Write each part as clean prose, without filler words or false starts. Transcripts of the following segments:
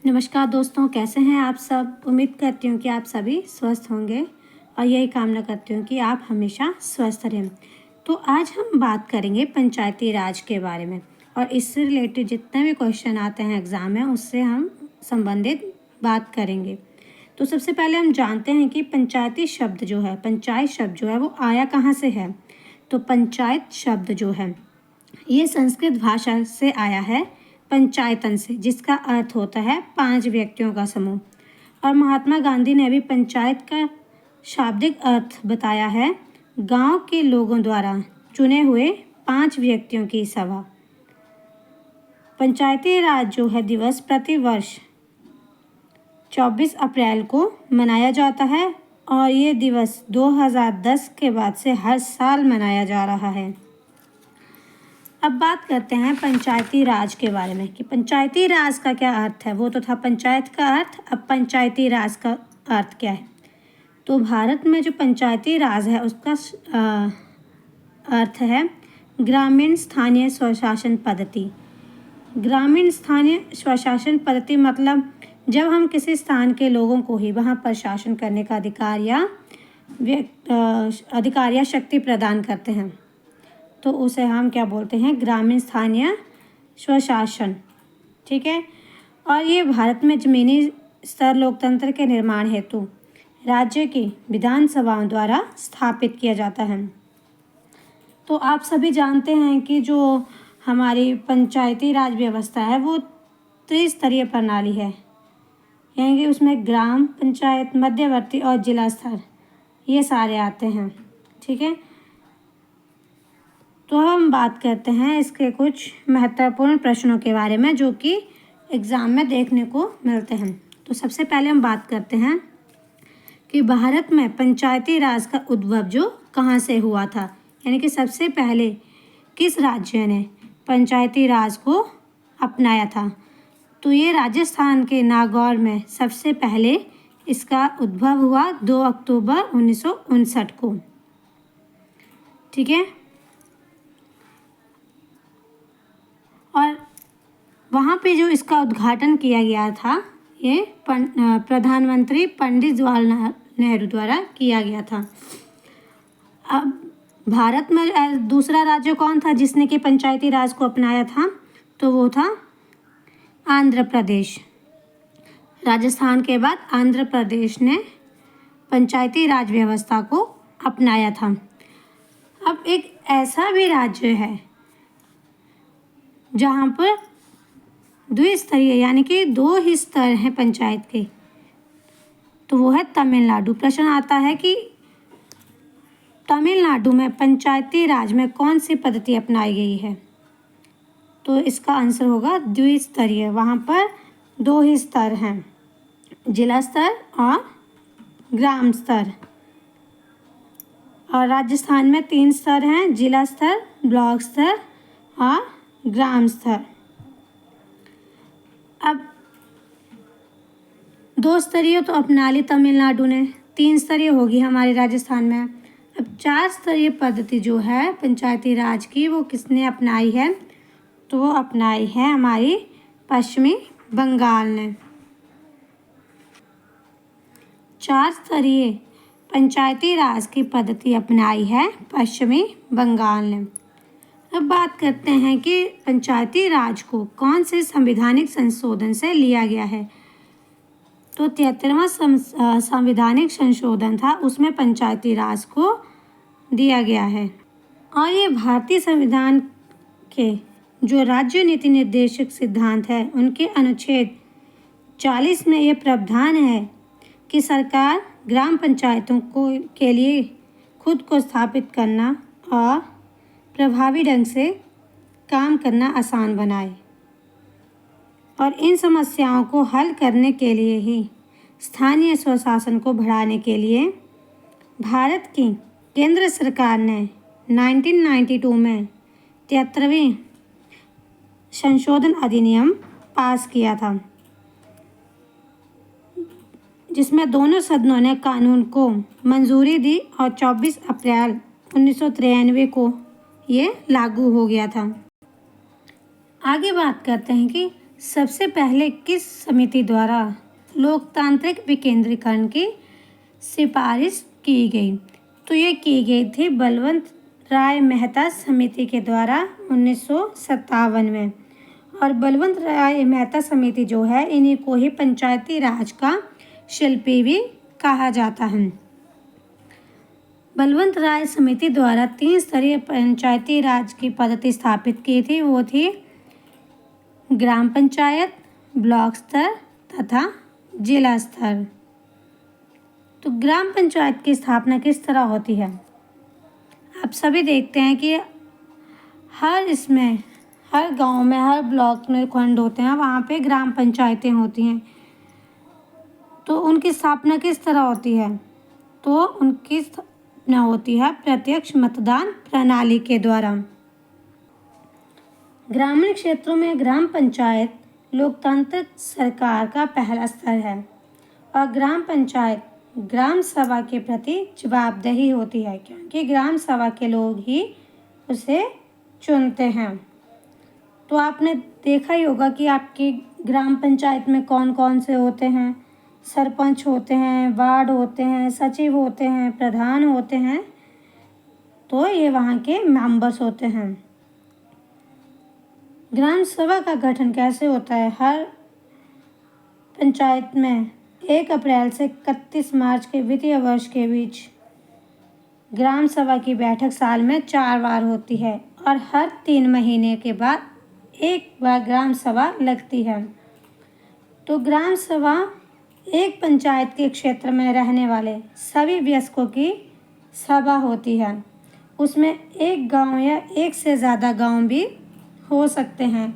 नमस्कार दोस्तों, कैसे हैं आप सब। उम्मीद करती हूँ कि आप सभी स्वस्थ होंगे और यही कामना करती हूँ कि आप हमेशा स्वस्थ रहें। तो आज हम बात करेंगे पंचायती राज के बारे में और इससे रिलेटेड जितने भी क्वेश्चन आते हैं एग्ज़ाम में उससे हम संबंधित बात करेंगे। तो सबसे पहले हम जानते हैं कि पंचायती शब्द जो है, पंचायत शब्द जो है वो आया कहाँ से है। तो पंचायत शब्द जो है ये संस्कृत भाषा से आया है, पंचायतन से, जिसका अर्थ होता है 5 व्यक्तियों का समूह। और महात्मा गांधी ने भी पंचायत का शाब्दिक अर्थ बताया है, गांव के लोगों द्वारा चुने हुए 5 व्यक्तियों की सभा। पंचायती राज जो है दिवस प्रति वर्ष 24 अप्रैल को मनाया जाता है और ये दिवस 2010 के बाद से हर साल मनाया जा रहा है। अब बात करते हैं पंचायती राज के बारे में कि पंचायती राज का क्या अर्थ है। वो तो था पंचायत का अर्थ, अब पंचायती राज का अर्थ क्या है। तो भारत में जो पंचायती राज है उसका अर्थ है ग्रामीण स्थानीय स्वशासन पद्धति। ग्रामीण स्थानीय स्वशासन पद्धति मतलब जब हम किसी स्थान के लोगों को ही वहाँ पर शासन करने का अधिकार या शक्ति प्रदान करते हैं तो उसे हम क्या बोलते हैं, ग्रामीण स्थानीय स्वशासन। ठीक है। और ये भारत में जमीनी स्तर लोकतंत्र के निर्माण हेतु राज्य की विधानसभाओं द्वारा स्थापित किया जाता है। तो आप सभी जानते हैं कि जो हमारी पंचायती राज व्यवस्था है वो त्रिस्तरीय प्रणाली है, यानी कि उसमें ग्राम पंचायत, मध्यवर्ती और जिला स्तर ये सारे आते हैं। ठीक है। तो हम बात करते हैं इसके कुछ महत्वपूर्ण प्रश्नों के बारे में जो कि एग्ज़ाम में देखने को मिलते हैं। तो सबसे पहले हम बात करते हैं कि भारत में पंचायती राज का उद्भव जो कहाँ से हुआ था, यानी कि सबसे पहले किस राज्य ने पंचायती राज को अपनाया था। तो ये राजस्थान के नागौर में सबसे पहले इसका उद्भव हुआ 2 अक्टूबर 1959 को। ठीक है। और वहाँ पे जो इसका उद्घाटन किया गया था ये प्रधानमंत्री पंडित जवाहरलाल नेहरू द्वारा किया गया था। अब भारत में दूसरा राज्य कौन था जिसने कि पंचायती राज को अपनाया था, तो वो था आंध्र प्रदेश। राजस्थान के बाद आंध्र प्रदेश ने पंचायती राज व्यवस्था को अपनाया था। अब एक ऐसा भी राज्य है जहाँ पर द्विस्तरीय यानी कि 2 ही स्तर हैं पंचायत के, तो वो है तमिलनाडु। प्रश्न आता है कि तमिलनाडु में पंचायती राज में कौन सी पद्धति अपनाई गई है, तो इसका आंसर होगा द्विस्तरीय। वहाँ पर 2 ही स्तर हैं, जिला स्तर और ग्राम स्तर। और राजस्थान में 3 स्तर हैं, जिला स्तर, ब्लॉक स्तर और ग्राम स्तर। अब 2 स्तरीय तो अपना ली तमिलनाडु ने, 3 स्तरीय होगी हमारे राजस्थान में। अब 4 स्तरीय पद्धति जो है पंचायती राज की वो किसने अपनाई है, तो वो अपनाई है हमारी पश्चिमी बंगाल ने। 4 स्तरीय पंचायती राज की पद्धति अपनाई है पश्चिमी बंगाल ने। अब बात करते हैं कि पंचायती राज को कौन से संवैधानिक संशोधन से लिया गया है। तो 73वां संवैधानिक संशोधन था, उसमें पंचायती राज को दिया गया है। और ये भारतीय संविधान के जो राज्य नीति निर्देशक सिद्धांत है उनके अनुच्छेद 40 में ये प्रावधान है कि सरकार ग्राम पंचायतों के लिए खुद को स्थापित करना और प्रभावी ढंग से काम करना आसान बनाए और इन समस्याओं को हल करने के लिए ही स्थानीय स्वशासन को बढ़ाने के लिए भारत की केंद्र सरकार ने 1992 में 73वें संशोधन अधिनियम पास किया था, जिसमें दोनों सदनों ने कानून को मंजूरी दी और 24 अप्रैल 1993 को ये लागू हो गया था। आगे बात करते हैं कि सबसे पहले किस समिति द्वारा लोकतांत्रिक विकेंद्रीकरण की सिफारिश की गई? तो ये की गई थी बलवंत राय मेहता समिति के द्वारा 1957 में। और बलवंत राय मेहता समिति जो है, इन्हीं को ही पंचायती राज का शिल्पी भी कहा जाता है। बलवंत राय समिति द्वारा 3 स्तरीय पंचायती राज की पद्धति स्थापित की थी। वो थी ग्राम पंचायत, ब्लॉक स्तर तथा जिला स्तर। तो ग्राम पंचायत की स्थापना किस तरह होती है? आप सभी देखते हैं कि हर गांव में, हर ब्लॉक में खंड होते हैं, वहाँ पे ग्राम पंचायतें होती हैं। तो उनकी स्थापना किस तरह होती है? तो उनकी स्थापना होती है प्रत्यक्ष मतदान प्रणाली के द्वारा। ग्रामीण क्षेत्रों में ग्राम पंचायत लोकतांत्रिक सरकार का पहला स्तर है और ग्राम पंचायत ग्राम सभा के प्रति जवाबदेही होती है, क्योंकि ग्राम सभा के लोग ही उसे चुनते हैं। तो आपने देखा ही होगा कि आपकी ग्राम पंचायत में कौन कौन से होते हैं। सरपंच होते हैं, वार्ड होते हैं, सचिव होते हैं, प्रधान होते हैं। तो ये वहाँ के मेंबर्स होते हैं। ग्राम सभा का गठन कैसे होता है? हर पंचायत में 1 अप्रैल से 31 मार्च के वित्तीय वर्ष के बीच ग्राम सभा की बैठक साल में 4 बार होती है और हर 3 महीने के बाद 1 बार ग्राम सभा लगती है। तो ग्राम सभा एक पंचायत के क्षेत्र में रहने वाले सभी वयस्कों की सभा होती है। उसमें एक गांव या एक से ज़्यादा गांव भी हो सकते हैं।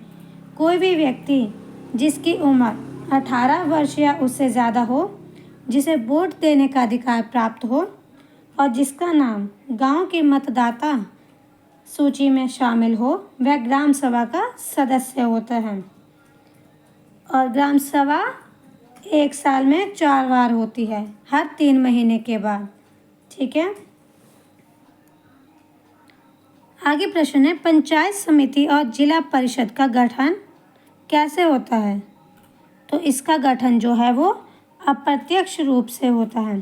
कोई भी व्यक्ति जिसकी उम्र 18 वर्ष या उससे ज़्यादा हो, जिसे वोट देने का अधिकार प्राप्त हो और जिसका नाम गांव के मतदाता सूची में शामिल हो, वह ग्राम सभा का सदस्य होता है। और ग्राम सभा 1 साल में 4 बार होती है, हर 3 महीने के बाद। ठीक है। आगे प्रश्न है, पंचायत समिति और जिला परिषद का गठन कैसे होता है? तो इसका गठन जो है वो अप्रत्यक्ष रूप से होता है।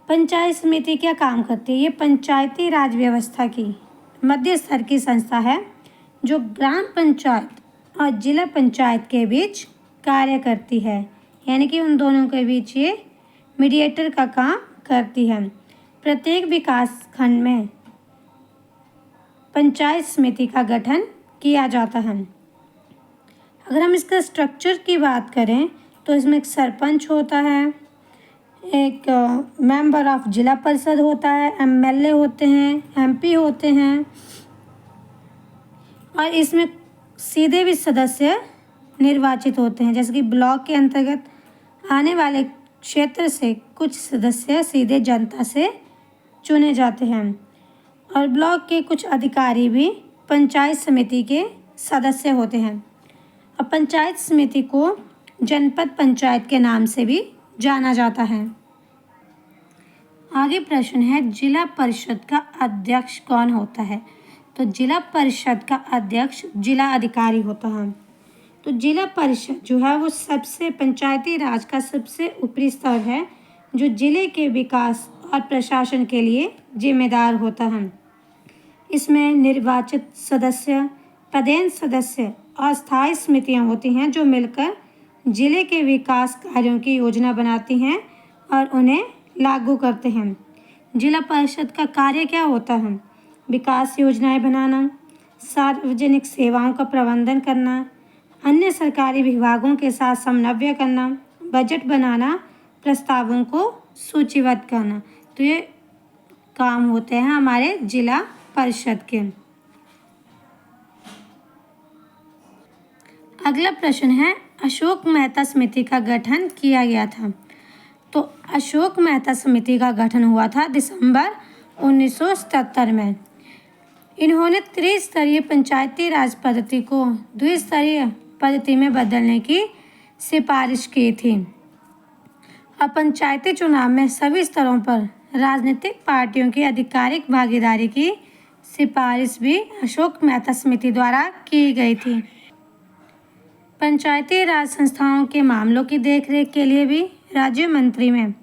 पंचायत समिति क्या काम करती है? ये पंचायती राज व्यवस्था की मध्य स्तर की संस्था है जो ग्राम पंचायत और जिला पंचायत के बीच कार्य करती है, यानी कि उन दोनों के बीच ये मीडिएटर का काम करती है। प्रत्येक विकास खंड में पंचायत समिति का गठन किया जाता है। अगर हम इसका स्ट्रक्चर की बात करें तो इसमें एक सरपंच होता है, एक मेंबर ऑफ जिला परिषद होता है, एमएलए होते हैं, एमपी होते हैं और इसमें सीधे भी सदस्य निर्वाचित होते हैं। जैसे कि ब्लॉक के अंतर्गत आने वाले क्षेत्र से कुछ सदस्य सीधे जनता से चुने जाते हैं और ब्लॉक के कुछ अधिकारी भी पंचायत समिति के सदस्य होते हैं। और पंचायत समिति को जनपद पंचायत के नाम से भी जाना जाता है। आगे प्रश्न है, जिला परिषद का अध्यक्ष कौन होता है? तो जिला परिषद का अध्यक्ष जिला अधिकारी होता है। तो जिला परिषद जो है वो सबसे पंचायती राज का सबसे ऊपरी स्तर है जो जिले के विकास और प्रशासन के लिए जिम्मेदार होता है। इसमें निर्वाचित सदस्य, पदेन सदस्य और स्थायी समितियां होती हैं जो मिलकर जिले के विकास कार्यों की योजना बनाती हैं और उन्हें लागू करते हैं। जिला परिषद का कार्य क्या होता है? विकास योजनाएं बनाना, सार्वजनिक सेवाओं का प्रबंधन करना, अन्य सरकारी विभागों के साथ समन्वय करना, बजट बनाना, प्रस्तावों को सूचीबद्ध करना। तो ये काम होते हैं हमारे जिला परिषद के। अगला प्रश्न है, अशोक मेहता समिति का गठन किया गया था। तो अशोक मेहता समिति का गठन हुआ था दिसंबर 1977 में। इन्होंने त्रिस्तरीय पंचायती राज पद्धति को द्विस्तरीय पद्धति में बदलने की सिफारिश की थी और पंचायती चुनाव में सभी स्तरों पर राजनीतिक पार्टियों की आधिकारिक भागीदारी की सिफारिश भी अशोक मेहता समिति द्वारा की गई थी। पंचायती राज संस्थाओं के मामलों की देखरेख के लिए भी राज्य मंत्री में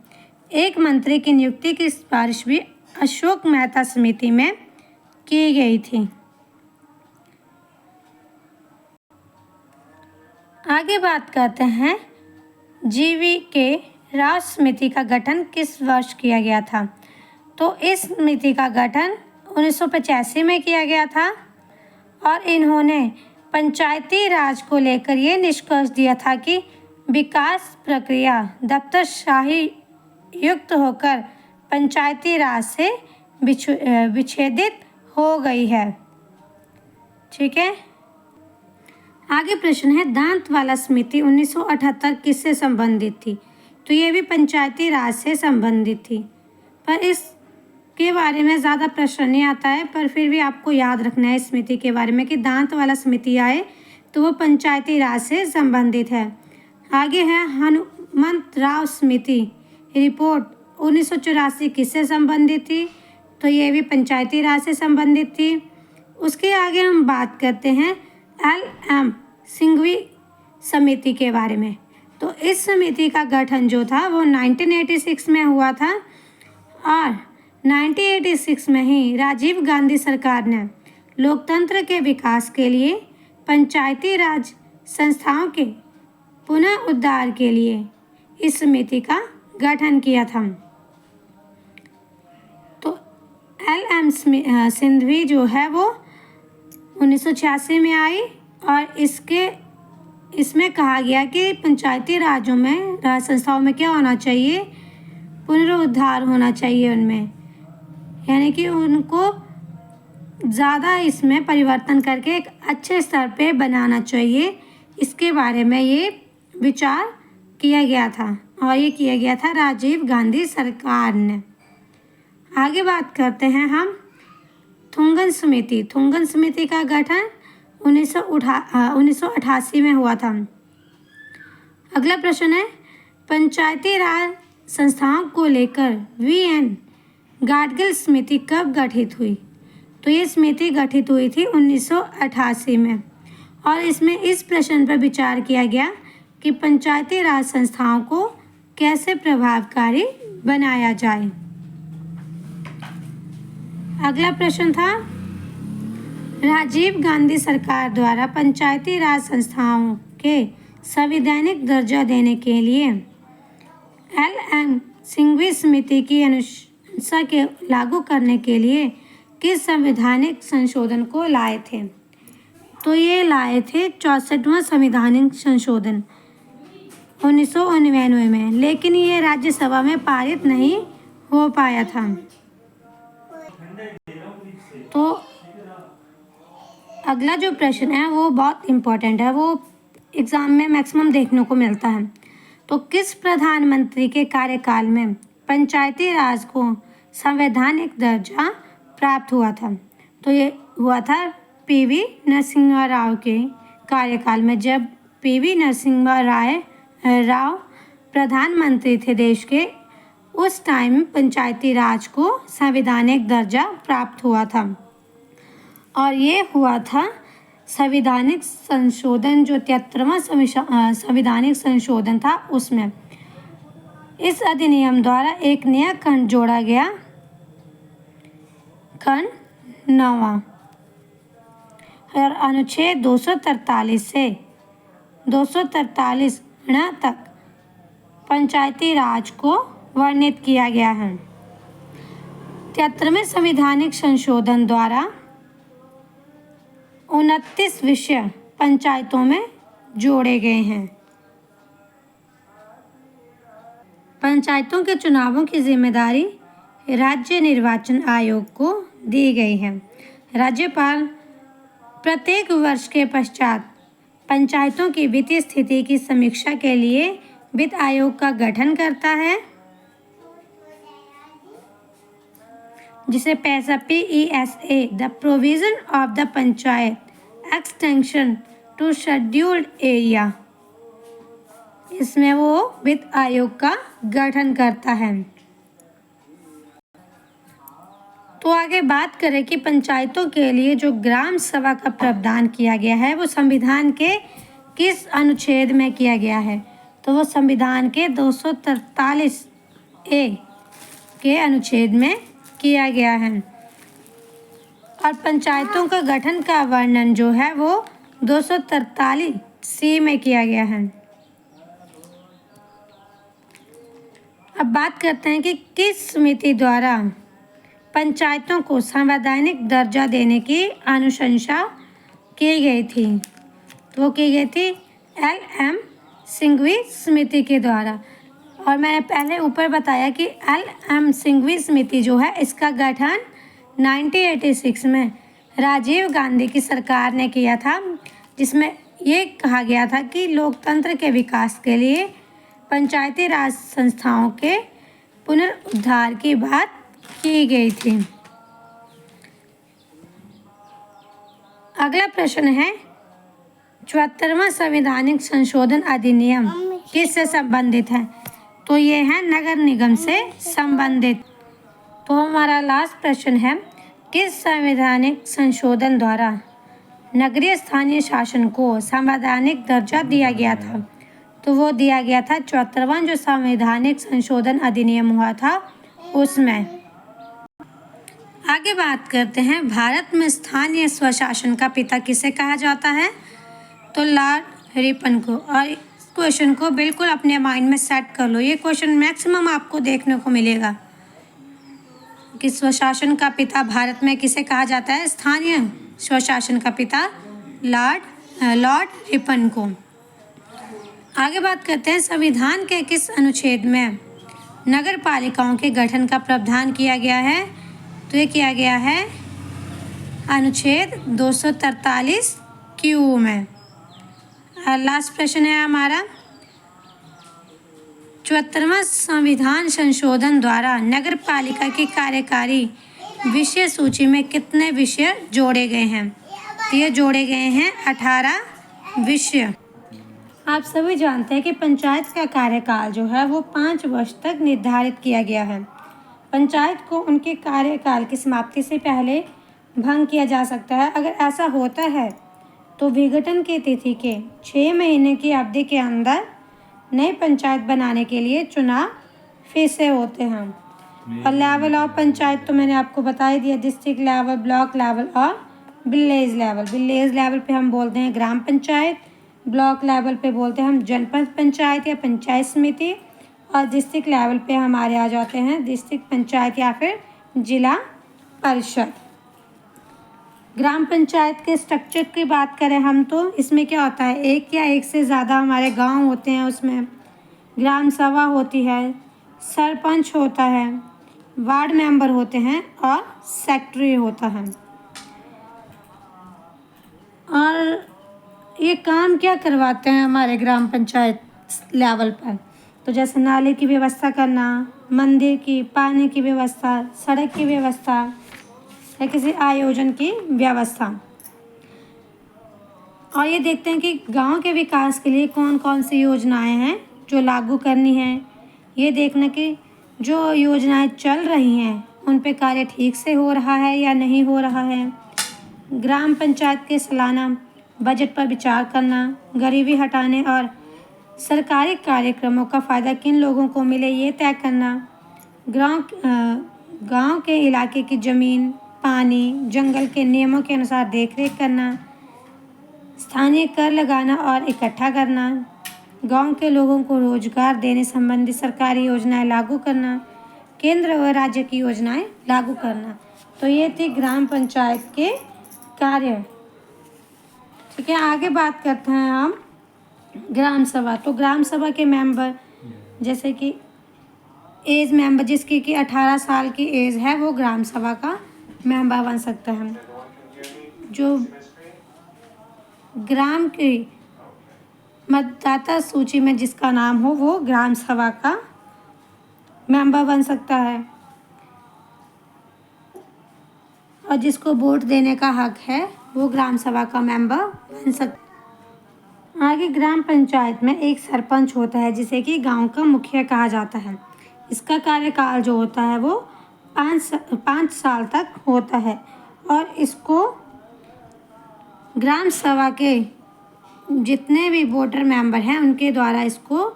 एक मंत्री की नियुक्ति की सिफारिश भी अशोक मेहता समिति में की गई थी। आगे बात करते हैं जीवीके राव समिति का गठन किस वर्ष किया गया था। तो इस समिति का गठन 1985 में किया गया था और इन्होंने पंचायती राज को लेकर ये निष्कर्ष दिया था कि विकास प्रक्रिया दफ्तरशाही युक्त होकर पंचायती राज से विच्छेदित हो गई है। ठीक है, आगे प्रश्न है दांतवाला समिति 1978 किससे संबंधित थी। तो ये भी पंचायती राज से संबंधित थी, पर इसके बारे में ज़्यादा प्रश्न नहीं आता है, पर फिर भी आपको याद रखना है इस समिति के बारे में कि दांतवाला समिति आए तो वो पंचायती राज से संबंधित है। आगे है हनुमंतराव समिति रिपोर्ट 1984 किससे संबंधित थी। तो ये भी पंचायती राज से संबंधित थी। उसके आगे हम बात करते हैं LM सिंघवी समिति के बारे में। तो इस समिति का गठन जो था वो 1986 में हुआ था और 1986 में ही राजीव गांधी सरकार ने लोकतंत्र के विकास के लिए पंचायती राज संस्थाओं के पुनः उद्धार के लिए इस समिति का गठन किया था। तो LM सिंघवी जो है वो 1986 में आई और इसमें कहा गया कि पंचायती राज्यों में राज संस्थाओं में क्या होना चाहिए, पुनरुद्धार होना चाहिए उनमें, यानी कि उनको ज़्यादा इसमें परिवर्तन करके एक अच्छे स्तर पे बनाना चाहिए। इसके बारे में ये विचार किया गया था और ये किया गया था राजीव गांधी सरकार ने। आगे बात करते हैं हम थुंगन समिति का गठन 1988 में हुआ था। अगला प्रश्न है पंचायती राज संस्थाओं को लेकर VN गाडगिल समिति कब गठित हुई। तो ये समिति गठित हुई थी 1988 में और इसमें इस प्रश्न पर विचार किया गया कि पंचायती राज संस्थाओं को कैसे प्रभावकारी बनाया जाए। अगला प्रश्न था राजीव गांधी सरकार द्वारा पंचायती राज संस्थाओं के संवैधानिक दर्जा देने के लिए LM सिंघवी समिति की अनुशंसा के लागू करने के लिए किस संवैधानिक संशोधन को लाए थे। तो ये लाए थे 64वां संवैधानिक संशोधन 1999 में, लेकिन ये राज्यसभा में पारित नहीं हो पाया था। तो अगला जो प्रश्न है वो बहुत इम्पोर्टेंट है, वो एग्ज़ाम में मैक्सिमम देखने को मिलता है। तो किस प्रधानमंत्री के कार्यकाल में पंचायती राज को संवैधानिक दर्जा प्राप्त हुआ था। तो ये हुआ था PV नरसिम्हा राव के कार्यकाल में, जब PV नरसिम्हा राव प्रधानमंत्री थे देश के, उस टाइम पंचायती राज को संवैधानिक दर्जा प्राप्त हुआ था। और ये हुआ था संवैधानिक संशोधन जो 73वां संवैधानिक संशोधन था उसमें। इस अधिनियम द्वारा एक नया खंड जोड़ा गया, खंड 9वां, और अनुच्छेद 243 से 243 तक पंचायती राज को वर्णित किया गया है। 73वें संवैधानिक संशोधन द्वारा 29 विषय पंचायतों में जोड़े गए हैं। पंचायतों के चुनावों की जिम्मेदारी राज्य निर्वाचन आयोग को दी गई है। राज्यपाल प्रत्येक वर्ष के पश्चात पंचायतों की वित्तीय स्थिति की समीक्षा के लिए वित्त आयोग का गठन करता है, जिसे पैसा PESA the provision of the panchayat extension to scheduled area, इसमें वो वित्त आयोग का गठन करता है। तो आगे बात करें कि पंचायतों के लिए जो ग्राम सभा का प्रावधान किया गया है वो संविधान के किस अनुच्छेद में किया गया है? तो वो संविधान के 243 ए के अनुच्छेद में किया गया है। और पंचायतों का गठन का वर्णन जो है वो 243 सी में किया गया है। अब बात करते हैं कि किस समिति द्वारा पंचायतों को संवैधानिक दर्जा देने की अनुशंसा की गई थी? तो वो की गई थी एल.एम. सिंघवी समिति के द्वारा। और मैंने पहले ऊपर बताया कि एल.एम. सिंघवी समिति जो है इसका गठन 1986 में राजीव गांधी की सरकार ने किया था, जिसमें ये कहा गया था कि लोकतंत्र के विकास के लिए पंचायती राज संस्थाओं के पुनरुद्धार की बात की गई थी। अगला प्रश्न है 74वां संवैधानिक संशोधन अधिनियम किससे संबंधित है? तो ये है नगर निगम से संबंधित। तो हमारा लास्ट प्रश्न है किस संवैधानिक संशोधन द्वारा नगरीय स्थानीय शासन को संवैधानिक दर्जा दिया गया था? तो वो दिया गया था 74वां जो संवैधानिक संशोधन अधिनियम हुआ था उसमें। आगे बात करते हैं भारत में स्थानीय स्वशासन का पिता किसे कहा जाता है? तो लॉर्ड रिपन को। और इस क्वेश्चन को बिल्कुल अपने माइंड में सेट कर लो, ये क्वेश्चन मैक्सिमम आपको देखने को मिलेगा कि स्वशासन का पिता भारत में किसे कहा जाता है? स्थानीय स्वशासन का पिता लॉर्ड रिपन को। आगे बात करते हैं संविधान के किस अनुच्छेद में नगर पालिकाओं के गठन का प्रावधान किया गया है? तो ये किया गया है अनुच्छेद 243 क्यू में। लास्ट प्रश्न है हमारा 74वां संविधान संशोधन द्वारा नगर पालिका की कार्यकारी विषय सूची में कितने विषय जोड़े गए हैं? तो ये जोड़े गए हैं 18 विषय। आप सभी जानते हैं कि पंचायत का कार्यकाल जो है वो 5 वर्ष तक निर्धारित किया गया है। पंचायत को उनके कार्यकाल की समाप्ति से पहले भंग किया जा सकता है। अगर ऐसा होता है तो विघटन की तिथि के 6 महीने की अवधि के अंदर नई पंचायत बनाने के लिए चुनाव फिर से होते हैं। और लेवल ऑफ पंचायत तो मैंने आपको बता ही दिया, डिस्ट्रिक्ट लेवल, ब्लॉक लेवल और विलेज लेवल। विलेज लेवल पे हम बोलते हैं ग्राम पंचायत, ब्लॉक लेवल पे बोलते हैं हम जनपद पंचायत या पंचायत समिति, और डिस्ट्रिक्ट लेवल पे हमारे आ जाते हैं डिस्ट्रिक्ट पंचायत या फिर जिला परिषद। ग्राम पंचायत के स्ट्रक्चर की बात करें हम तो इसमें क्या होता है, एक या एक से ज़्यादा हमारे गांव होते हैं, उसमें ग्राम सभा होती है, सरपंच होता है, वार्ड मेंबर होते हैं और सेक्रेटरी होता है। और ये काम क्या करवाते हैं हमारे ग्राम पंचायत लेवल पर? तो जैसे नाले की व्यवस्था करना, मंदिर की, पानी की व्यवस्था, सड़क की व्यवस्था या किसी आयोजन की व्यवस्था। और ये देखते हैं कि गांव के विकास के लिए कौन कौन सी योजनाएं हैं जो लागू करनी है। ये देखना कि जो योजनाएं चल रही हैं उन पे कार्य ठीक से हो रहा है या नहीं हो रहा है। ग्राम पंचायत के सालाना बजट पर विचार करना, गरीबी हटाने और सरकारी कार्यक्रमों का फ़ायदा किन लोगों को मिले ये तय करना। गांव के इलाके की ज़मीन, पानी, जंगल के नियमों के अनुसार देखरेख करना, स्थानीय कर लगाना और इकट्ठा करना, गांव के लोगों को रोजगार देने संबंधी सरकारी योजनाएं लागू करना, केंद्र व राज्य की योजनाएं लागू करना। तो ये थी ग्राम पंचायत के कार्य। ठीक है, आगे बात करते हैं हम ग्राम सभा। तो ग्राम सभा के मेंबर जैसे कि एज मेंबर जिसकी कि 18 साल की एज है वो ग्राम सभा का मेंबर बन सकता है। जो ग्राम की मतदाता सूची में जिसका नाम हो वो ग्राम सभा का मेंबर बन सकता है और जिसको वोट देने का हक है वो ग्राम सभा का मेंबर बन सकता है। आगे ग्राम पंचायत में एक सरपंच होता है जिसे कि गांव का मुखिया कहा जाता है। इसका कार्यकाल जो होता है वो 5 साल तक होता है और इसको ग्राम सभा के जितने भी वोटर मेंबर हैं उनके द्वारा इसको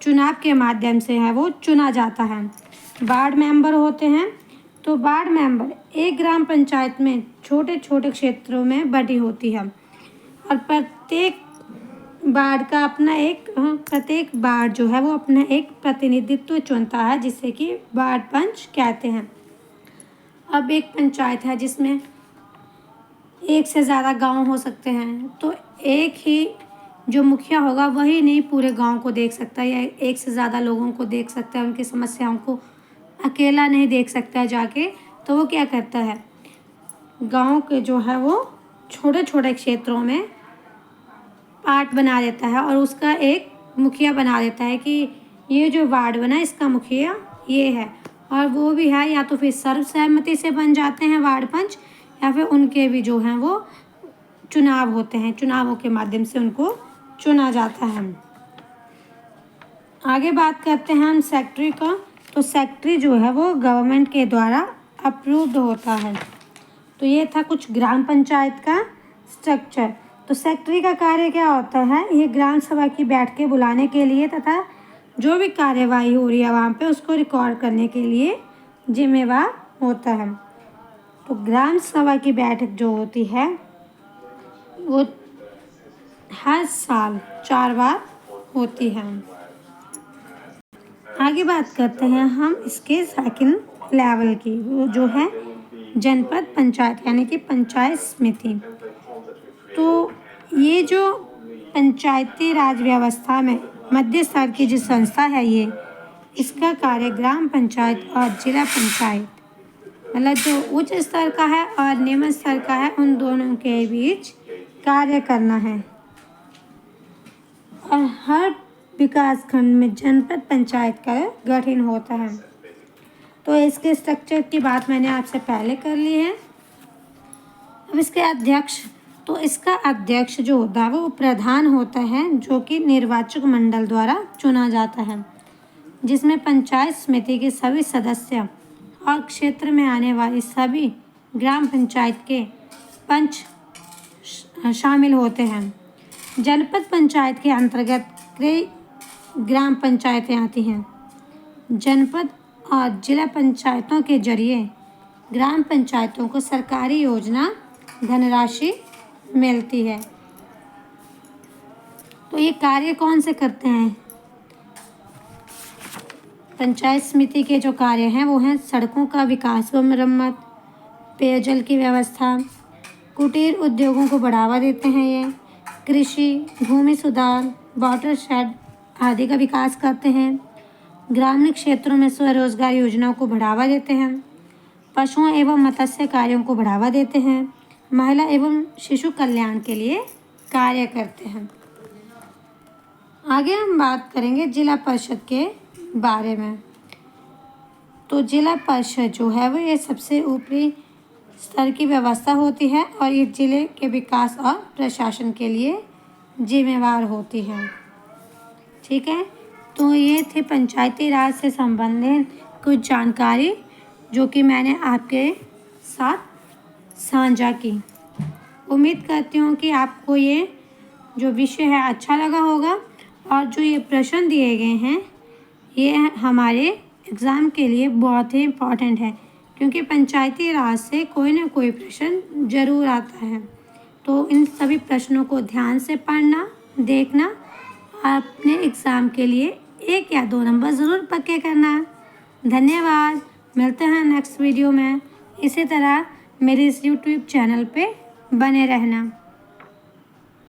चुनाव के माध्यम से है वो चुना जाता है। वार्ड मेंबर होते हैं, तो वार्ड मेंबर एक ग्राम पंचायत में छोटे छोटे क्षेत्रों में बटी होती है और प्रत्येक वार्ड जो है वो अपना एक प्रतिनिधित्व चुनता है, जिसे कि वार्ड पंच कहते हैं। अब एक पंचायत है जिसमें एक से ज़्यादा गांव हो सकते हैं, तो एक ही जो मुखिया होगा वही नहीं पूरे गांव को देख सकता है या एक से ज़्यादा लोगों को देख सकता है, उनकी समस्याओं को अकेला नहीं देख सकता है जाके। तो वो क्या करता है, गांव के जो है वो छोटे छोटे क्षेत्रों में पार्ट बना देता है और उसका एक मुखिया बना देता है कि ये जो वार्ड बना इसका मुखिया ये है, और वो भी है या तो फिर सर्वसहमति से बन जाते हैं वार्ड पंच, या फिर उनके भी जो हैं वो चुनाव होते हैं, चुनावों के माध्यम से उनको चुना जाता है। आगे बात करते हैं हम सेक्रेटरी का। तो सेक्रेटरी जो है वो गवर्नमेंट के द्वारा अप्रूव्ड होता है। तो ये था कुछ ग्राम पंचायत का स्ट्रक्चर। तो सेक्रेटरी का कार्य क्या होता है, ये ग्राम सभा की बैठकें बुलाने के लिए तथा जो भी कार्यवाही हो रही है वहाँ पे उसको रिकॉर्ड करने के लिए जिम्मेवार होता है। तो ग्राम सभा की बैठक जो होती है वो हर साल 4 बार होती है। आगे बात करते हैं हम इसके सेकंड लेवल की, वो जो है जनपद पंचायत यानी कि पंचायत समिति। तो ये जो पंचायती राज व्यवस्था में मध्य स्तर की जो संस्था है ये, इसका कार्य ग्राम पंचायत और जिला पंचायत मतलब जो उच्च स्तर का है और निम्न स्तर का है उन दोनों के बीच कार्य करना है। और हर विकास खंड में जनपद पंचायत का गठन होता है। तो इसके स्ट्रक्चर की बात मैंने आपसे पहले कर ली है। अब इसके अध्यक्ष, तो इसका अध्यक्ष जो होता है वो प्रधान होता है, जो कि निर्वाचक मंडल द्वारा चुना जाता है, जिसमें पंचायत समिति के सभी सदस्य और क्षेत्र में आने वाली सभी ग्राम पंचायत के पंच शामिल होते हैं। जनपद पंचायत के अंतर्गत कई ग्राम पंचायतें आती हैं। जनपद और जिला पंचायतों के जरिए ग्राम पंचायतों को सरकारी योजना धनराशि मिलती है। तो ये कार्य कौन से करते हैं? पंचायत समिति के जो कार्य हैं वो हैं सड़कों का विकास व मरम्मत, पेयजल की व्यवस्था, कुटीर उद्योगों को बढ़ावा देते हैं ये, कृषि, भूमि सुधार, वाटर शेड आदि का विकास करते हैं, ग्रामीण क्षेत्रों में स्वरोजगार योजनाओं को बढ़ावा देते हैं, पशुओं एवं मत्स्य कार्यों को बढ़ावा देते हैं, महिला एवं शिशु कल्याण के लिए कार्य करते हैं। आगे हम बात करेंगे जिला परिषद के बारे में। तो जिला परिषद जो है वो ये सबसे ऊपरी स्तर की व्यवस्था होती है और ये जिले के विकास और प्रशासन के लिए जिम्मेवार होती है। ठीक है, तो ये थे पंचायती राज से संबंधित कुछ जानकारी जो कि मैंने आपके साथ साझा की। उम्मीद करती हूँ कि आपको ये जो विषय है अच्छा लगा होगा और जो ये प्रश्न दिए गए हैं ये हमारे एग्ज़ाम के लिए बहुत ही इम्पॉर्टेंट है, क्योंकि पंचायती राज से कोई ना कोई प्रश्न ज़रूर आता है। तो इन सभी प्रश्नों को ध्यान से पढ़ना, देखना, अपने एग्ज़ाम के लिए 1 या 2 नंबर ज़रूर पक्के करना। धन्यवाद, मिलते हैं नेक्स्ट वीडियो में। इसी तरह मेरे इस यूट्यूब चैनल पे बने रहना।